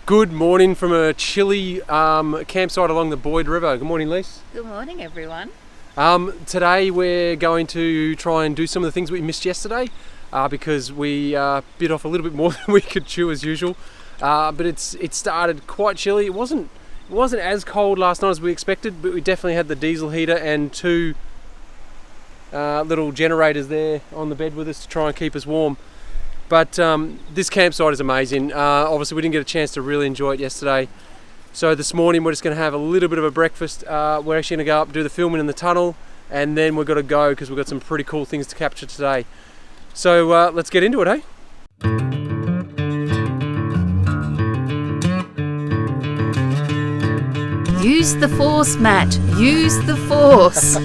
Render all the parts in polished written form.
Good morning from a chilly campsite along the Boyd River. Good morning, Lise. Good morning, everyone. Today we're going to try and do some of the things we missed yesterday because we bit off a little bit more than we could chew as usual. But it started quite chilly. It wasn't as cold last night as we expected, but we definitely had the diesel heater and two little generators there on the bed with us to try and keep us warm. But this campsite is amazing. Obviously we didn't get a chance to really enjoy it yesterday. So this morning we're just going to have a little bit of a breakfast. We're actually going to go up, do the filming in the tunnel, and then we've got to go because we've got some pretty cool things to capture today. So let's get into it, eh? Use the force, Matt. Use the force.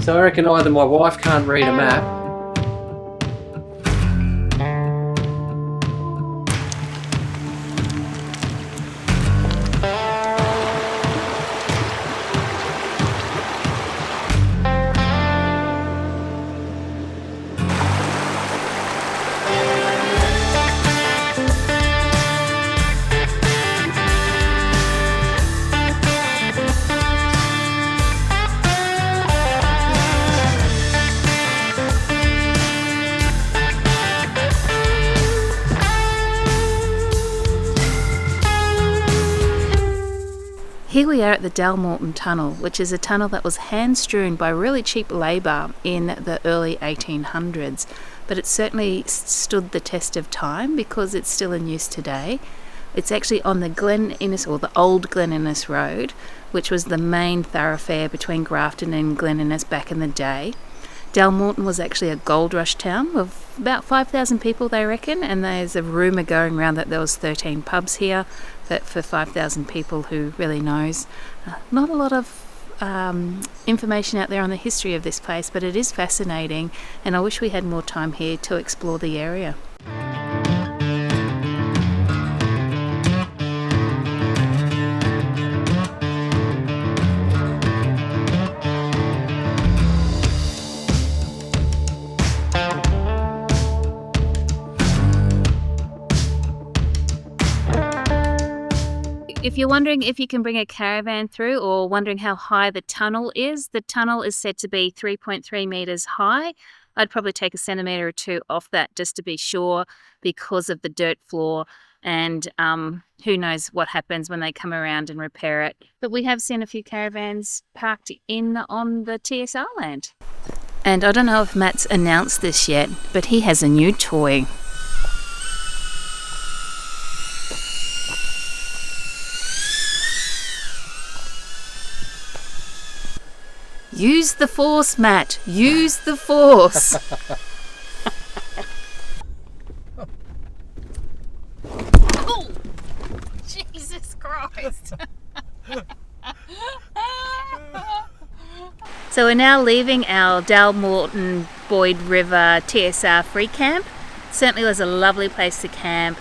So I reckon either my wife can't read a map. Here we are at the Dalmorton Tunnel, which is a tunnel that was hand-strewn by really cheap labour in the early 1800s, but it certainly stood the test of time because it's still in use today. It's actually on the Glen Innes, or the Old Glen Innes Road, which was the main thoroughfare between Grafton and Glen Innes back in the day. Dalmorton was actually a gold rush town of about 5,000 people, they reckon, and there's a rumour going around that there was 13 pubs here, that for 5,000 people, who really knows. Not a lot of information out there on the history of this place, but it is fascinating, and I wish we had more time here to explore the area. If you're wondering if you can bring a caravan through, or wondering how high the tunnel is said to be 3.3 metres high. I'd probably take a centimetre or two off that just to be sure, because of the dirt floor, and who knows what happens when they come around and repair it. But we have seen a few caravans parked on the TSR land. And I don't know if Matt's announced this yet, but he has a new toy. Use the force, Matt. Use the force. Oh, Jesus Christ. So we're now leaving our Dalmorton Boyd River TSR free camp. Certainly was a lovely place to camp.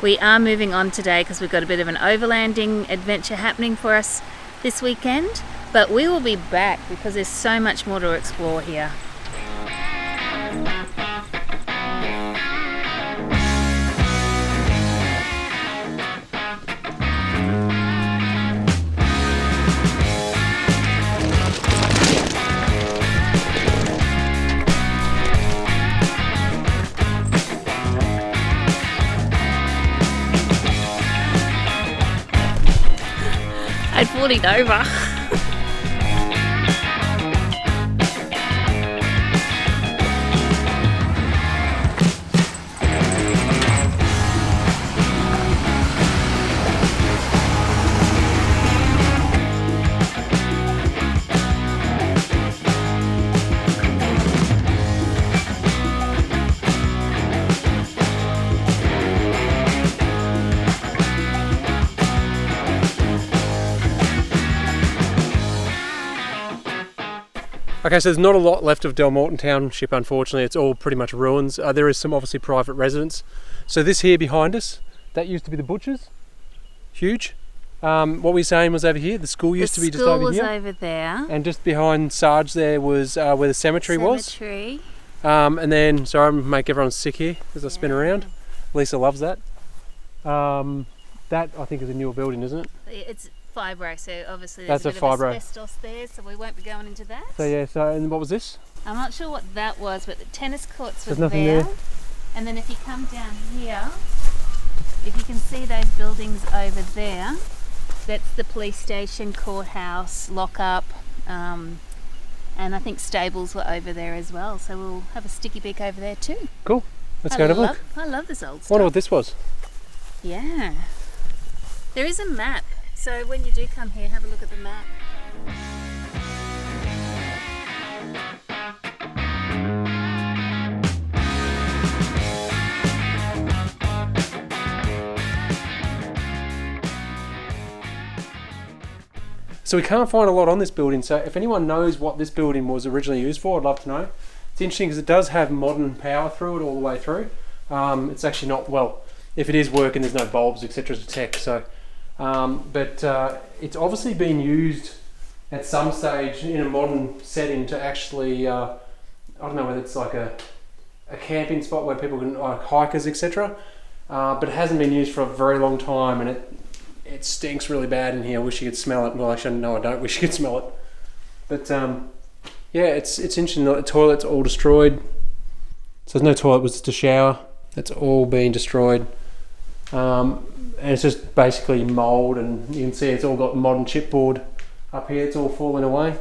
We are moving on today because we've got a bit of an overlanding adventure happening for us this weekend. But we will be back because there's so much more to explore here. I'd fallen over. Okay, so there's not a lot left of Dalmorton Township, unfortunately. It's all pretty much ruins. There is some obviously private residence. So this here behind us, that used to be the butcher's. Huge. What were you saying was over here? The school used to be just over here. The school was over there. And just behind Sarge there was where the cemetery was. And then, sorry, I make everyone sick here as I spin around. Lisa loves that. That I think is a newer building, isn't it? It's fibro, so obviously there's That's a bit of fibro. asbestos there, so we won't be going into that. So yeah, and what was this? I'm not sure what that was, but the tennis courts were There's nothing there. there. And then if you come down here, if you can see those buildings over there, that's the police station, courthouse, lockup, and I think stables were over there as well. So we'll have a sticky beak over there too. Cool. Let's go and have a look. I love this old stuff. I wonder what this was. Yeah. There is a map. So when you do come here, have a look at the map. So we can't find a lot on this building, so if anyone knows what this building was originally used for, I'd love to know. It's interesting because it does have modern power through it all the way through. It's actually not, well, if it is working, there's no bulbs, etc. to tech. So, but it's obviously been used at some stage in a modern setting to actually, I don't know whether it's like a camping spot where people can, like hikers, etc. But it hasn't been used for a very long time, and it stinks really bad in here. I wish you could smell it. Well, actually, no, I don't wish you could smell it. But yeah, it's interesting. The toilet's all destroyed. So there's no toilet, it was just a shower. That's all been destroyed. And it's just basically mould, and you can see it's all got modern chipboard up here. It's all falling away.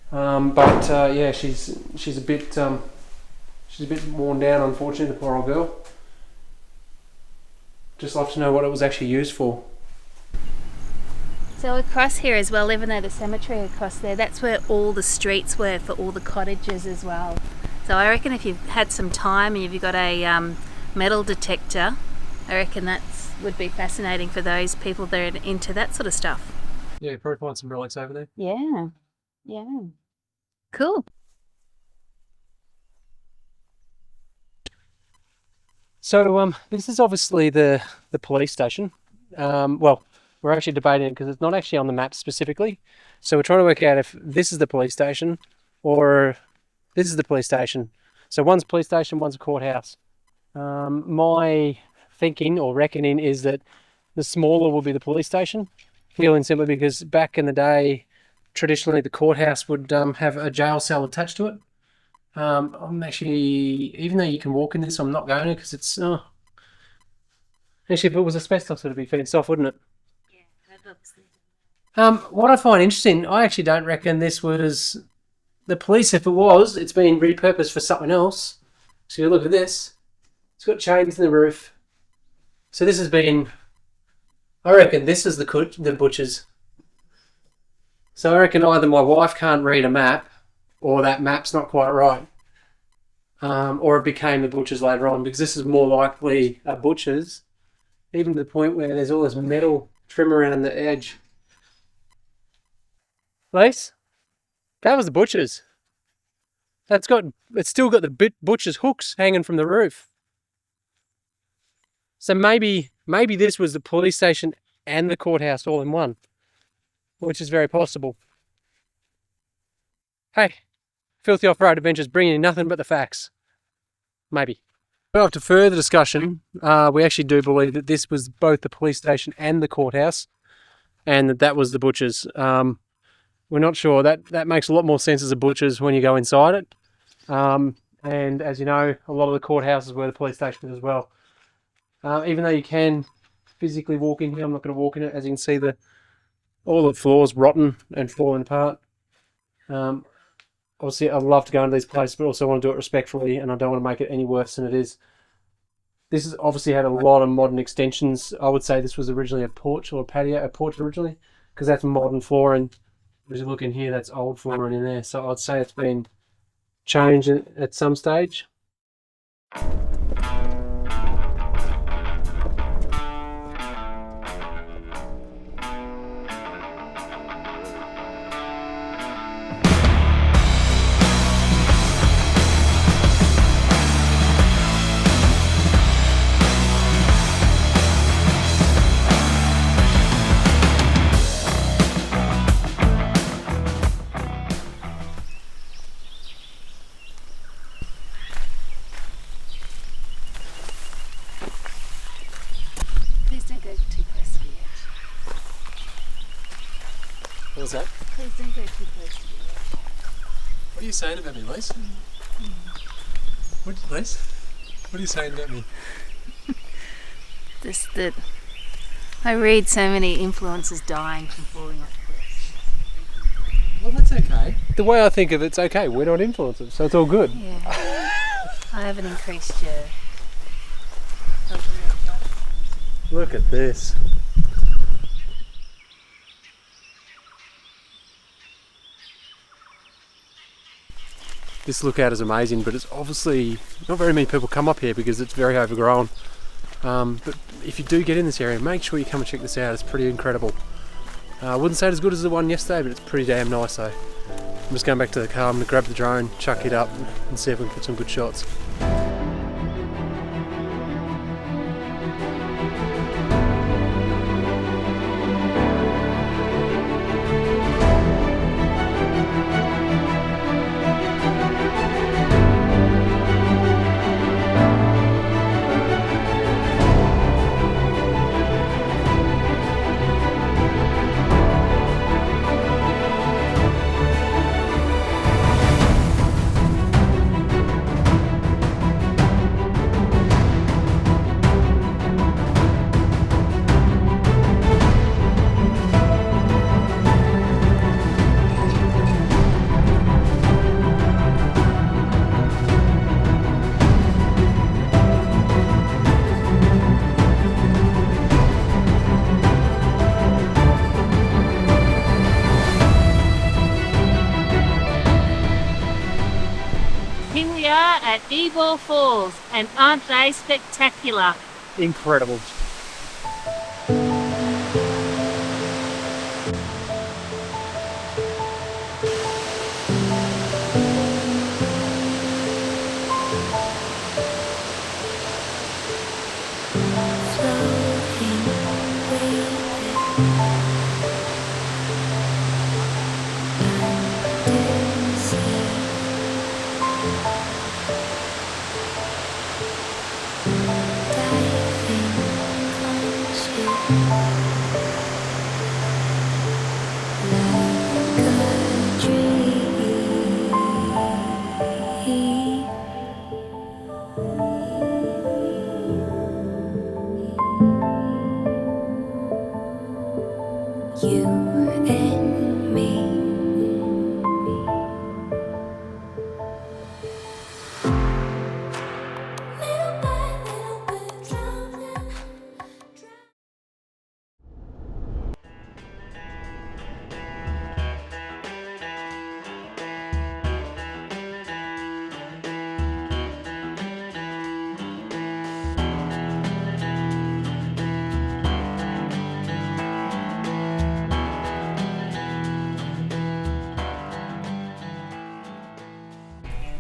But yeah, she's a bit worn down, unfortunately, the poor old girl. Just love to know what it was actually used for. So across here as well, even though the cemetery across there, that's where all the streets were for all the cottages as well. So I reckon if you've had some time and you've got a metal detector, I reckon that would be fascinating for those people that are into that sort of stuff. Yeah, you probably find some relics over there. Yeah, yeah. Cool. So this is obviously the police station. Well, we're actually debating it because it's not actually on the map specifically. So we're trying to work out if this is the police station or this is the police station. So one's a police station, one's a courthouse. My thinking or reckoning is that the smaller will be the police station, purely and simply because back in the day, traditionally the courthouse would have a jail cell attached to it. I'm actually, even though you can walk in this, I'm not going to because it's, actually if it was asbestos it would be fenced off, wouldn't it? What I find interesting, I actually don't reckon this was the police. If it was, it's been repurposed for something else. So you look at this, it's got chains in the roof. So this has been, I reckon this is the butchers. So I reckon either my wife can't read a map or that map's not quite right. Or it became the butchers later on, because this is more likely a butcher's, even to the point where there's all this metal trim around the edge. Lace, that was the butcher's. It's still got the butcher's hooks hanging from the roof. So maybe this was the police station and the courthouse all in one, which is very possible. Hey, Filthy Off-Road Adventures bringing you nothing but the facts. Maybe. After further discussion, we actually do believe that this was both the police station and the courthouse, and that was the butcher's. We're not sure. That makes a lot more sense as a butcher's when you go inside it. And as you know, a lot of the courthouses were the police station as well. Even though you can physically walk in here, I'm not going to walk in it. As you can see, all the floors rotten and falling apart. Obviously, I'd love to go into these places, but also want to do it respectfully, and I don't want to make it any worse than it is. This has obviously had a lot of modern extensions. I would say this was originally a porch or a patio, a porch originally, because that's modern flooring. As you look in here, that's old flooring in there. So I'd say it's been changed at some stage. What's that? Please don't go too close to the edge. What are you saying about me, Lise? Lise? What are you saying about me? Just that I read so many influencers dying from falling off cliffs. Well, that's okay. The way I think of it's okay. We're not influencers, so it's all good. Yeah. I haven't increased your... Look at this. This lookout is amazing, but it's obviously not very many people come up here because it's very overgrown. But if you do get in this area, make sure you come and check this out. It's pretty incredible. I wouldn't say it's as good as the one yesterday, but it's pretty damn nice. So I'm just going back to the car. I'm going to grab the drone, chuck it up, and see if we can get some good shots. Here we are at Ebor Falls, and aren't they spectacular? Incredible. You and me. Little by little, drowning.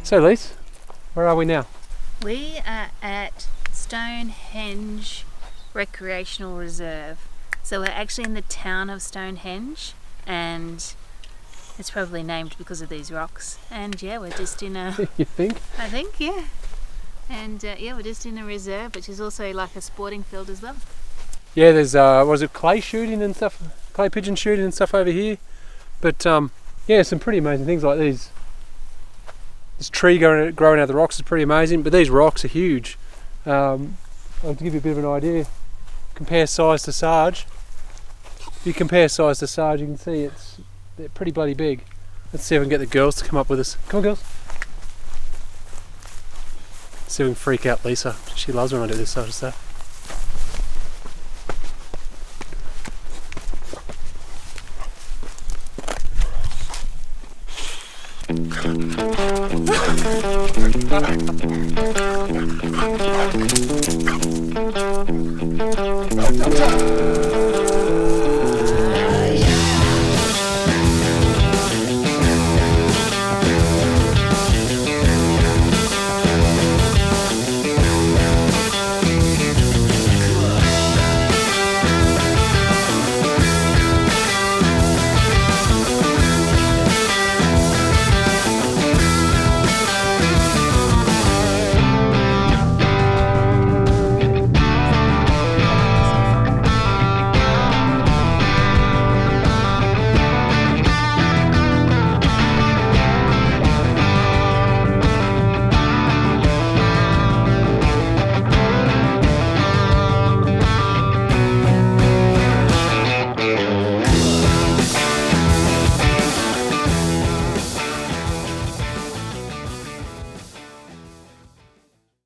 So Lise, where are we now? We are at Stonehenge Recreational Reserve. So we're actually in the town of Stonehenge, and it's probably named because of these rocks. And yeah, we're just in a... You think? I think, yeah. And yeah, we're just in a reserve, which is also like a sporting field as well. Yeah, there's was it clay shooting and stuff, clay pigeon shooting and stuff over here. But yeah, some pretty amazing things like these. This tree growing out of the rocks is pretty amazing, but these rocks are huge. I'll give you a bit of an idea. Compare size to Sarge. If you compare size to Sarge, you can see they're pretty bloody big. Let's see if we can get the girls to come up with us. Come on, girls. See if we can freak out Lisa. She loves when I do this sort of stuff.